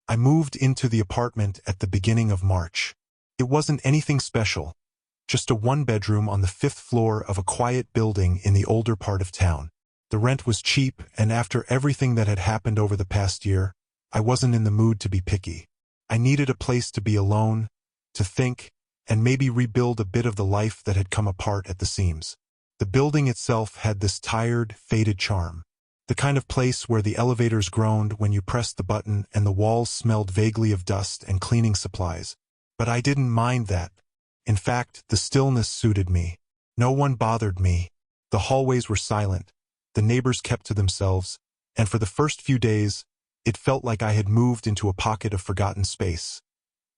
I moved into the apartment at the beginning of March. It wasn't anything special, just a one-bedroom on the 5th floor of a quiet building in the older part of town. The rent was cheap, and after everything that had happened over the past year, I wasn't in the mood to be picky. I needed a place to be alone, to think, and maybe rebuild a bit of the life that had come apart at the seams. The building itself had this tired, faded charm. The kind of place where the elevators groaned when you pressed the button and the walls smelled vaguely of dust and cleaning supplies. But I didn't mind that. In fact, the stillness suited me. No one bothered me. The hallways were silent. The neighbors kept to themselves, and for the first few days, it felt like I had moved into a pocket of forgotten space.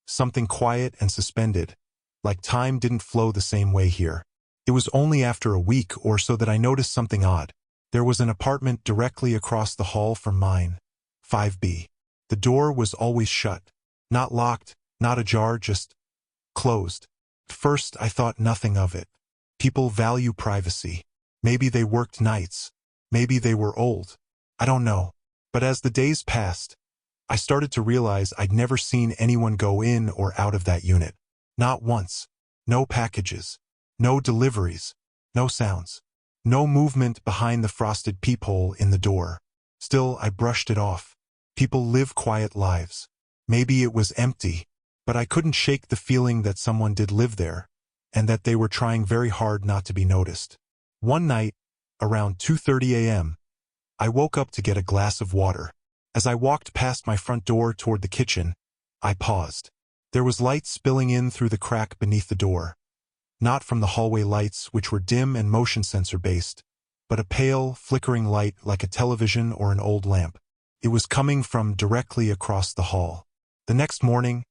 Something quiet and suspended, like time didn't flow the same way here. It was only after a week or so that I noticed something odd. There was an apartment directly across the hall from mine, 5B. The door was always shut. Not locked, not ajar, just closed. At first, I thought nothing of it. People value privacy. Maybe they worked nights. Maybe they were old. I don't know. But as the days passed, I started to realize I'd never seen anyone go in or out of that unit. Not once. No packages. No deliveries. No sounds. No movement behind the frosted peephole in the door. Still, I brushed it off. People live quiet lives. Maybe it was empty, but I couldn't shake the feeling that someone did live there, and that they were trying very hard not to be noticed. One night, around 2:30 a.m., I woke up to get a glass of water. As I walked past my front door toward the kitchen, I paused. There was light spilling in through the crack beneath the door. Not from the hallway lights, which were dim and motion sensor-based, but a pale, flickering light like a television or an old lamp. It was coming from directly across the hall. The next morning,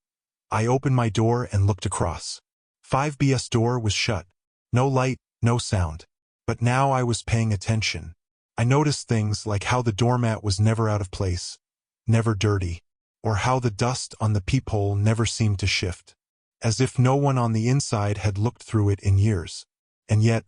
I opened my door and looked across. 5B's door was shut. No light, no sound. But now I was paying attention. I noticed things like how the doormat was never out of place, never dirty, or how the dust on the peephole never seemed to shift, as if no one on the inside had looked through it in years. And yet,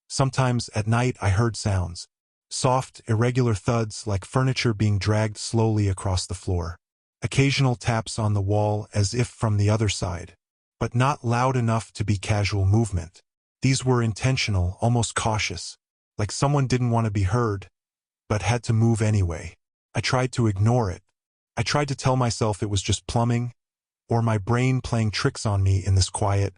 sometimes at night I heard sounds, soft, irregular thuds like furniture being dragged slowly across the floor, occasional taps on the wall as if from the other side, but not loud enough to be casual movement. These were intentional, almost cautious, like someone didn't want to be heard, but had to move anyway. I tried to ignore it. I tried to tell myself it was just plumbing, or my brain playing tricks on me in this quiet,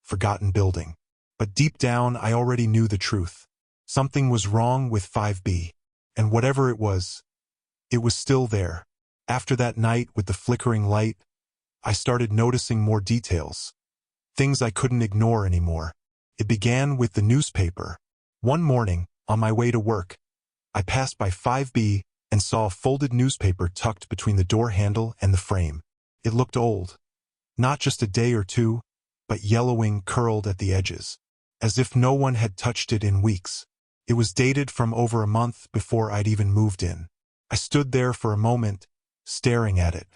forgotten building. But deep down, I already knew the truth. Something was wrong with 5B, and whatever it was still there. After that night with the flickering light, I started noticing more details, things I couldn't ignore anymore. It began with the newspaper. One morning, on my way to work, I passed by 5B and saw a folded newspaper tucked between the door handle and the frame. It looked old. Not just a day or two, but yellowing, curled at the edges, as if no one had touched it in weeks. It was dated from over a month before I'd even moved in. I stood there for a moment, staring at it,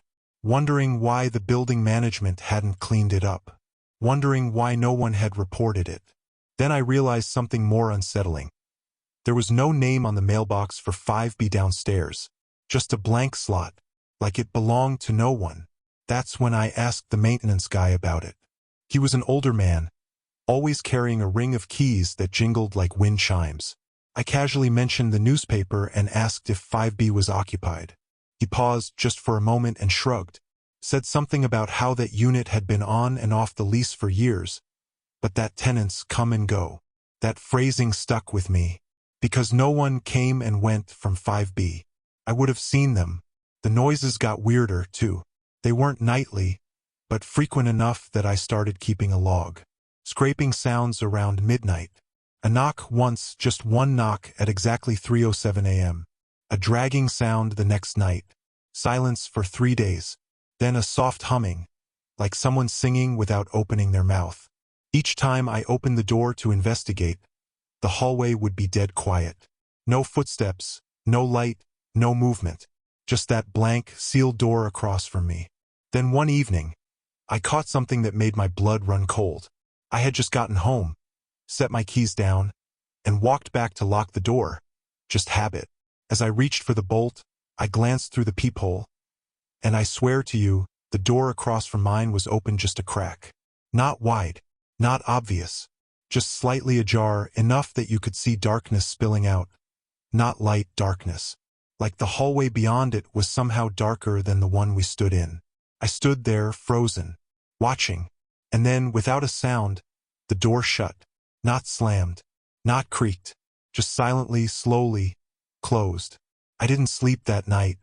wondering why the building management hadn't cleaned it up, wondering why no one had reported it. Then I realized something more unsettling. There was no name on the mailbox for 5B downstairs, just a blank slot, like it belonged to no one. That's when I asked the maintenance guy about it. He was an older man, always carrying a ring of keys that jingled like wind chimes. I casually mentioned the newspaper and asked if 5B was occupied. He paused just for a moment and shrugged, said something about how that unit had been on and off the lease for years, but that tenants come and go. That phrasing stuck with me, because no one came and went from 5B. I would have seen them. The noises got weirder, too. They weren't nightly, but frequent enough that I started keeping a log. Scraping sounds around midnight. A knock once, just one knock at exactly 3:07 a.m. A dragging sound the next night. Silence for 3 days. Then a soft humming, like someone singing without opening their mouth. Each time I opened the door to investigate, the hallway would be dead quiet. No footsteps, no light, no movement. Just that blank, sealed door across from me. Then one evening, I caught something that made my blood run cold. I had just gotten home, set my keys down, and walked back to lock the door. Just habit. As I reached for the bolt, I glanced through the peephole, And I swear to you, the door across from mine was open just a crack. Not wide, not obvious, just slightly ajar, enough that you could see darkness spilling out. Not light darkness. Like the hallway beyond it was somehow darker than the one we stood in. I stood there, frozen, watching, and then, without a sound, the door shut. Not slammed, not creaked, just silently, slowly, closed. I didn't sleep that night.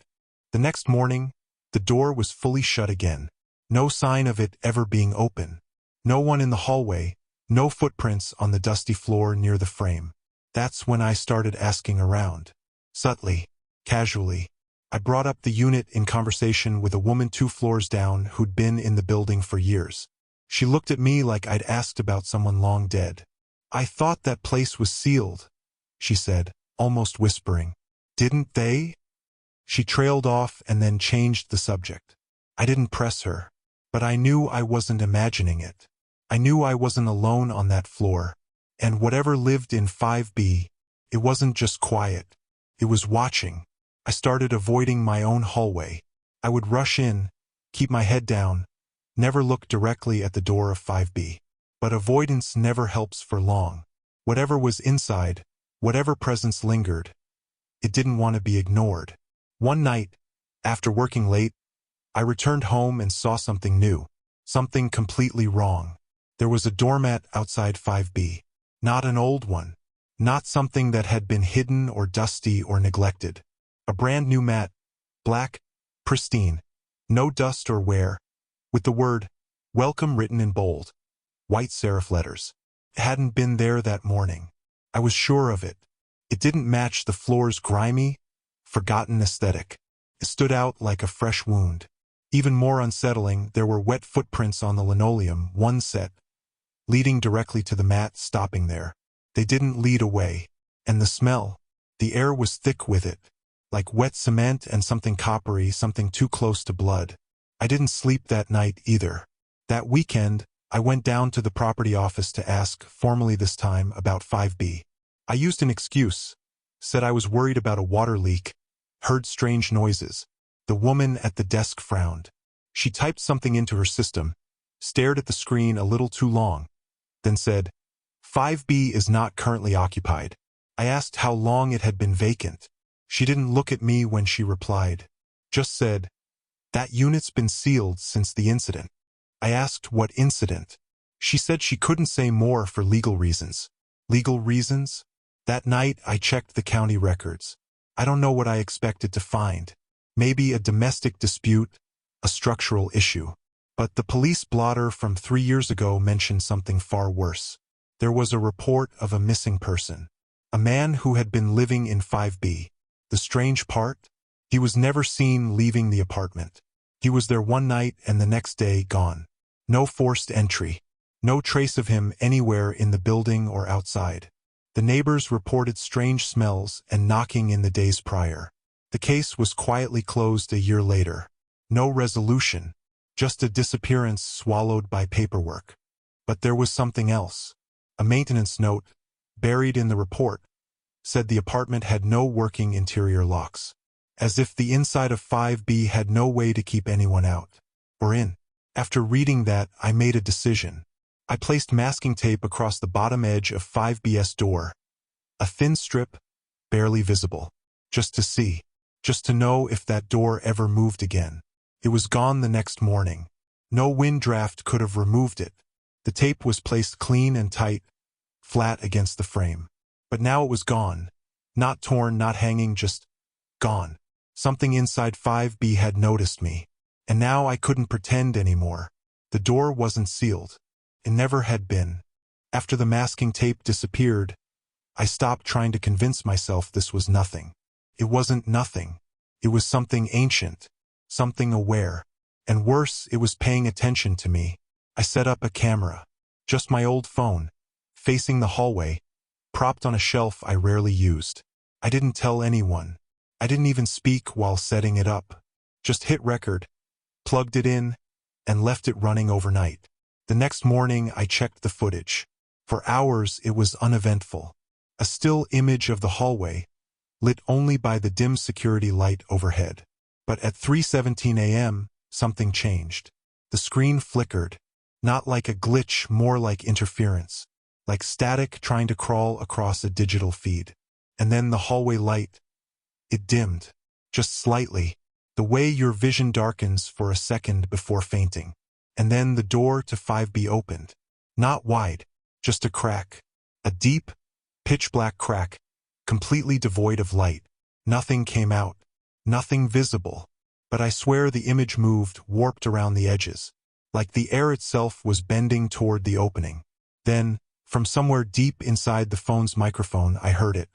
The next morning, the door was fully shut again. No sign of it ever being open. No one in the hallway, no footprints on the dusty floor near the frame. That's when I started asking around. Subtly, casually. I brought up the unit in conversation with a woman 2 floors down who'd been in the building for years. She looked at me like I'd asked about someone long dead. "I thought that place was sealed," she said, almost whispering. "Didn't they?" She trailed off and then changed the subject. I didn't press her, but I knew I wasn't imagining it. I knew I wasn't alone on that floor, and whatever lived in 5B, it wasn't just quiet. It was watching. I started avoiding my own hallway. I would rush in, keep my head down, never look directly at the door of 5B. But avoidance never helps for long. Whatever was inside, whatever presence lingered, it didn't want to be ignored. One night, after working late, I returned home and saw something new, something completely wrong. There was a doormat outside 5B. Not an old one. Not something that had been hidden or dusty or neglected. A brand new mat, black, pristine, no dust or wear, with the word "Welcome" written in bold, white serif letters. It hadn't been there that morning. I was sure of it. It didn't match the floor's grimy, forgotten aesthetic. It stood out like a fresh wound. Even more unsettling, there were wet footprints on the linoleum, one set, leading directly to the mat, stopping there. They didn't lead away. And the smell, the air was thick with it, like wet cement and something coppery, something too close to blood. I didn't sleep that night either. That weekend, I went down to the property office to ask, formally this time, about 5B. I used an excuse, said I was worried about a water leak, heard strange noises. The woman at the desk frowned. She typed something into her system, stared at the screen a little too long, then said, "5B is not currently occupied." I asked how long it had been vacant. She didn't look at me when she replied, just said, "That unit's been sealed since the incident." I asked what incident. She said she couldn't say more for legal reasons. Legal reasons? That night I checked the county records. I don't know what I expected to find. Maybe a domestic dispute, a structural issue. But the police blotter from 3 years ago mentioned something far worse. There was a report of a missing person. A man who had been living in 5B. The strange part? He was never seen leaving the apartment. He was there one night and the next day gone. No forced entry. No trace of him anywhere in the building or outside. The neighbors reported strange smells and knocking in the days prior. The case was quietly closed a year later. No resolution, just a disappearance swallowed by paperwork. But there was something else. A maintenance note, buried in the report, said the apartment had no working interior locks. As if the inside of 5B had no way to keep anyone out or in. After reading that, I made a decision. I placed masking tape across the bottom edge of 5B's door. A thin strip, barely visible. Just to see. Just to know if that door ever moved again. It was gone the next morning. No wind draft could have removed it. The tape was placed clean and tight, flat against the frame. But now it was gone. Not torn, not hanging, just gone. Something inside 5B had noticed me. And now I couldn't pretend anymore. The door wasn't sealed. It never had been. After the masking tape disappeared, I stopped trying to convince myself this was nothing. It wasn't nothing. It was something ancient, something aware. And worse, it was paying attention to me. I set up a camera, just my old phone, facing the hallway, propped on a shelf I rarely used. I didn't tell anyone. I didn't even speak while setting it up. Just hit record, plugged it in, and left it running overnight. The next morning I checked the footage. For hours it was uneventful. A still image of the hallway, lit only by the dim security light overhead. But at 3:17 a.m., something changed. The screen flickered, not like a glitch, more like interference, like static trying to crawl across a digital feed. And then the hallway light, it dimmed, just slightly, the way your vision darkens for a second before fainting. And then the door to 5B opened. Not wide, just a crack. A deep, pitch-black crack, completely devoid of light. Nothing came out, nothing visible. But I swear the image moved, warped around the edges, like the air itself was bending toward the opening. Then, from somewhere deep inside the phone's microphone, I heard it.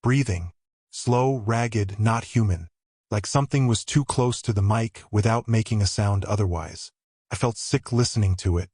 Breathing. Slow, ragged, not human. Like something was too close to the mic without making a sound otherwise. I felt sick listening to it.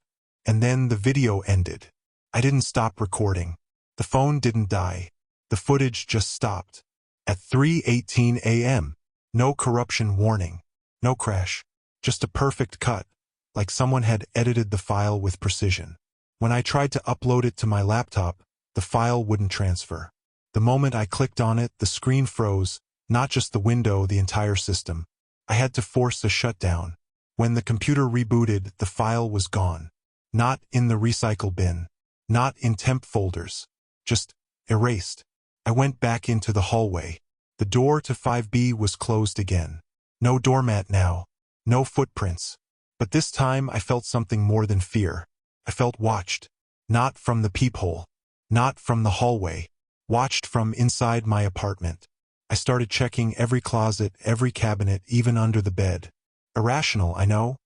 And then the video ended. I didn't stop recording. The phone didn't die. The footage just stopped. At 3:18 a.m. No corruption warning. No crash. Just a perfect cut, like someone had edited the file with precision. When I tried to upload it to my laptop, the file wouldn't transfer. The moment I clicked on it, the screen froze, not just the window, the entire system. I had to force a shutdown. When the computer rebooted, the file was gone. Not in the recycle bin. Not in temp folders. Just erased. I went back into the hallway. The door to 5B was closed again. No doormat now. No footprints. But this time I felt something more than fear. I felt watched. Not from the peephole. Not from the hallway. Watched from inside my apartment. I started checking every closet, every cabinet, even under the bed. Irrational, I know.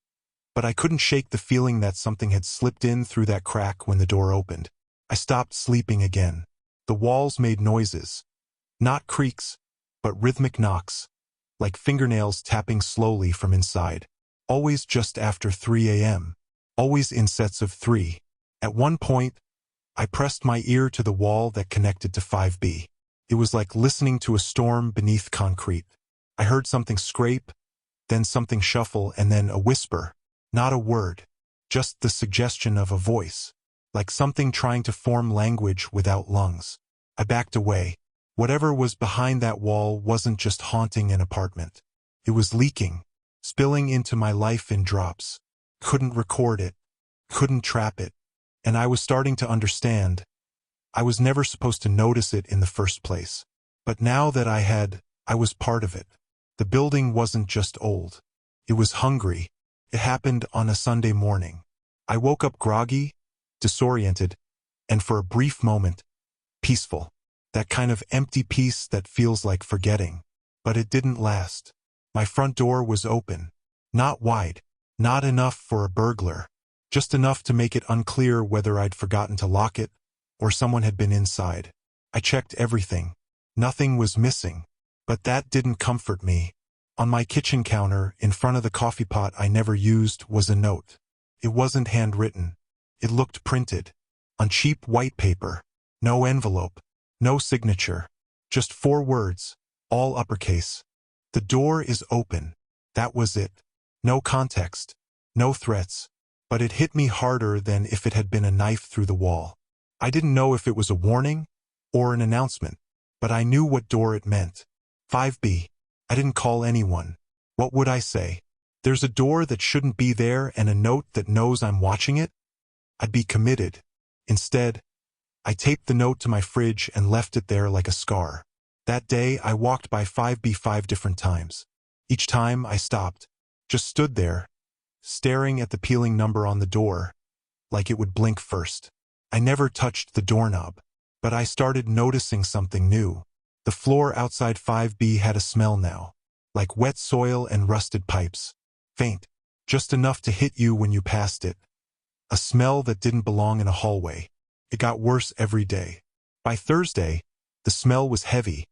But I couldn't shake the feeling that something had slipped in through that crack when the door opened. I stopped sleeping again. The walls made noises. Not creaks, but rhythmic knocks. Like fingernails tapping slowly from inside. Always just after 3 a.m. Always in sets of 3. At one point, I pressed my ear to the wall that connected to 5B. It was like listening to a storm beneath concrete. I heard something scrape, then something shuffle, and then a whisper. Not a word, just the suggestion of a voice. Like something trying to form language without lungs. I backed away. Whatever was behind that wall wasn't just haunting an apartment. It was leaking, spilling into my life in drops. Couldn't record it, couldn't trap it. And I was starting to understand. I was never supposed to notice it in the first place. But now that I was part of it. The building wasn't just old. It was hungry. It happened on a Sunday morning. I woke up groggy, disoriented, and for a brief moment, peaceful. That kind of empty peace that feels like forgetting. But it didn't last. My front door was open. Not wide. Not enough for a burglar. Just enough to make it unclear whether I'd forgotten to lock it or someone had been inside. I checked everything. Nothing was missing. But that didn't comfort me. On my kitchen counter, in front of the coffee pot I never used, was a note. It wasn't handwritten. It looked printed. On cheap white paper. No envelope. No signature. Just 4 words. All uppercase. The door is open. That was it. No context. No threats. But it hit me harder than if it had been a knife through the wall. I didn't know if it was a warning or an announcement. But I knew what door it meant. 5B. I didn't call anyone. What would I say? There's a door that shouldn't be there and a note that knows I'm watching it? I'd be committed. Instead, I taped the note to my fridge and left it there like a scar. That day, I walked by 5B 5 different times. Each time, I stopped. Just stood there, staring at the peeling number on the door, like it would blink first. I never touched the doorknob. But I started noticing something new. The floor outside 5B had a smell now. Like wet soil and rusted pipes. Faint. Just enough to hit you when you passed it. A smell that didn't belong in a hallway. It got worse every day. By Thursday, the smell was heavy,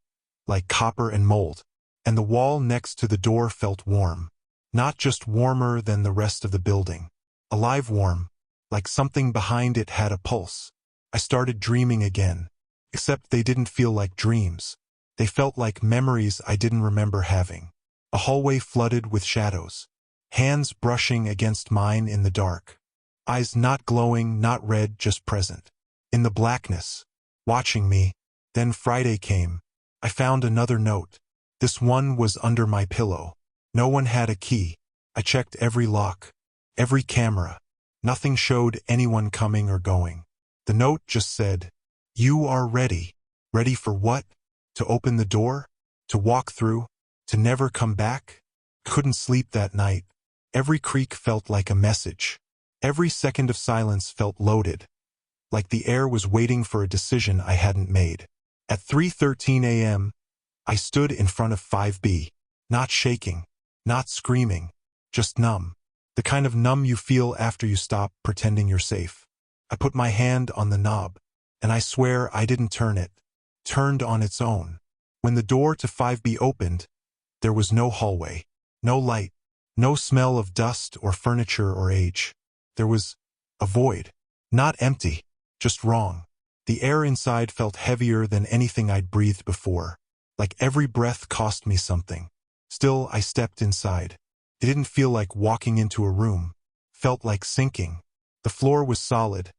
like copper and mold, and the wall next to the door felt warm. Not just warmer than the rest of the building. Alive warm, like something behind it had a pulse. I started dreaming again, except they didn't feel like dreams. They felt like memories I didn't remember having. A hallway flooded with shadows. Hands brushing against mine in the dark. Eyes not glowing, not red, just present. In the blackness, watching me. Then Friday came. I found another note. This one was under my pillow. No one had a key. I checked every lock, every camera. Nothing showed anyone coming or going. The note just said, "You are ready." Ready for what? To open the door? To walk through? To never come back? Couldn't sleep that night. Every creak felt like a message. Every second of silence felt loaded, like the air was waiting for a decision I hadn't made. At 3:13 a.m., I stood in front of 5B, not shaking, not screaming, just numb. The kind of numb you feel after you stop pretending you're safe. I put my hand on the knob, and I swear I didn't turn it. Turned on its own. When the door to 5B opened, there was no hallway, no light, no smell of dust or furniture or age. There was a void. Not empty, just wrong. The air inside felt heavier than anything I'd breathed before, like every breath cost me something. Still, I stepped inside. It didn't feel like walking into a room. Felt like sinking. The floor was solid,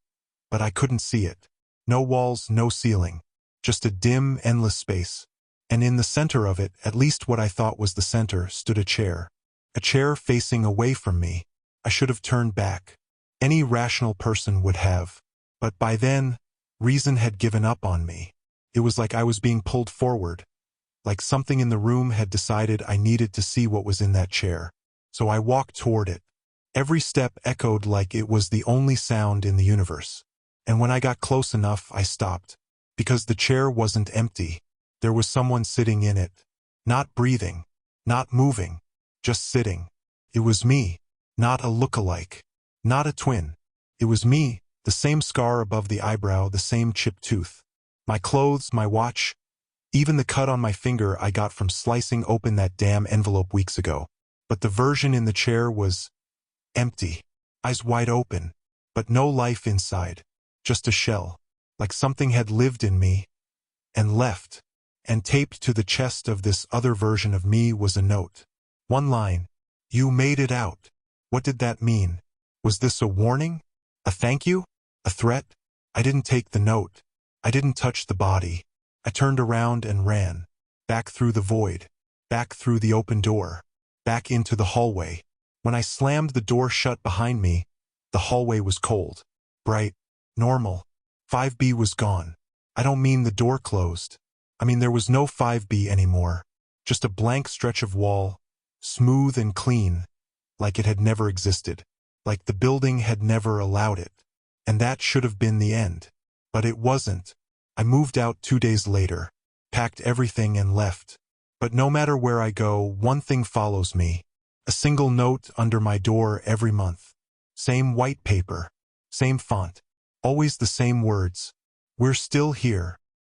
but I couldn't see it. No walls, no ceiling. Just a dim, endless space. And in the center of it, at least what I thought was the center, stood a chair. A chair facing away from me. I should have turned back. Any rational person would have. But by then, reason had given up on me. It was like I was being pulled forward. Like something in the room had decided I needed to see what was in that chair. So I walked toward it. Every step echoed like it was the only sound in the universe. And when I got close enough, I stopped. Because the chair wasn't empty. There was someone sitting in it. Not breathing. Not moving. Just sitting. It was me. Not a look-alike. Not a twin. It was me, the same scar above the eyebrow, the same chipped tooth. My clothes, my watch, even the cut on my finger I got from slicing open that damn envelope weeks ago. But the version in the chair was empty. Eyes wide open. But no life inside. Just a shell. Like something had lived in me and left. And taped to the chest of this other version of me was a note. One line. "You made it out." What did that mean? Was this a warning? A thank you? A threat? I didn't take the note. I didn't touch the body. I turned around and ran. Back through the void. Back through the open door. Back into the hallway. When I slammed the door shut behind me, the hallway was cold. Bright. Normal. 5B was gone. I don't mean the door closed. I mean there was no 5B anymore. Just a blank stretch of wall, smooth and clean, like it had never existed. Like the building had never allowed it. And that should have been the end. But it wasn't. I moved out 2 days later, packed everything and left. But no matter where I go, one thing follows me. A single note under my door every month. Same white paper. Same font. Always the same words. "We're still here."